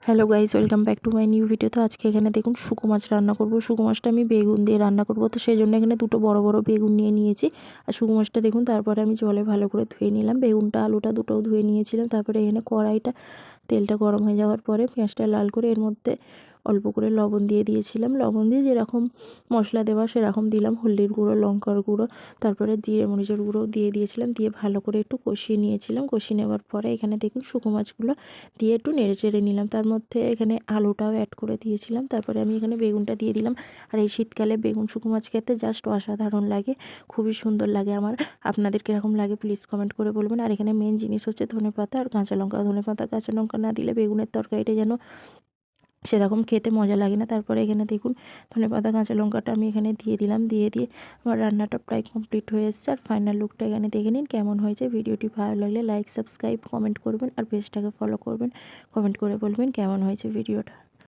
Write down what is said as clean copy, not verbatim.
Hello guys, welcome back to my new video. তো আজকে এখানে দেখুন শুকো মাছ রান্না করব। শুকো মাছটা আমি বেগুন দিয়ে রান্না করব, তো সেই জন্য এখানে দুটো বড় বড় বেগুন নিয়ে নিয়েছি। আর শুকো মাছটা দেখুন তারপরে আমি জলে ভালো করে ধুয়ে নিলাম। বেগুনটা আলুটা দুটোও ধুয়ে নিয়েছিলাম। তারপরে এখানে কড়াইটা তেলটা গরম হয়ে যাওয়ার পরে পেঁয়াজটা লাল করে এর মধ্যে অল্প করে লবণ দিয়ে দিয়েছিলাম। লবণ দিয়ে যেরকম মশলা দেওয়া সেরকম দিলাম, হলদির গুঁড়ো, লঙ্কার গুঁড়ো, তারপরে জিরে মরিচের গুঁড়ো দিয়ে দিয়েছিলাম। দিয়ে ভালো করে একটু কষিয়ে নিয়েছিলাম। কষিয়ে নেওয়ার পরে এখানে দেখুন শুকনো মাছগুলো দিয়ে একটু নেড়ে চেড়ে নিলাম। তার মধ্যে এখানে আলুটাও অ্যাড করে দিয়েছিলাম। তারপরে আমি এখানে বেগুনটা দিয়ে দিলাম। আর এই শীতকালে বেগুন শুকনো মাছ খেতে জাস্ট অসাধারণ লাগে, খুবই সুন্দর লাগে আমার। আপনাদের কীরকম লাগে প্লিজ কমেন্ট করে বলবেন। আর এখানে মেন জিনিস হচ্ছে ধনেপাতা আর কাঁচা লঙ্কা। ধনেপাতা কাঁচা লঙ্কা না দিলে বেগুনের তরকারিটা যেন সেরকম খেতে মজা লাগে না। তারপরে এখানে দেখুন ধনেপাতা কাঁচা লঙ্কাটা আমি এখানে দিয়ে দিলাম। দিয়ে আমার রান্নাটা প্রায় কমপ্লিট হয়ে এসেছে। আর ফাইনাল লুকটা এখানে দেখে নিন কেমন হয়েছে। ভিডিওটি ভালো লাগলে লাইক, সাবস্ক্রাইব, কমেন্ট করবেন আর পেজটাকে ফলো করবেন। কমেন্ট করে বলবেন কেমন হয়েছে ভিডিওটা।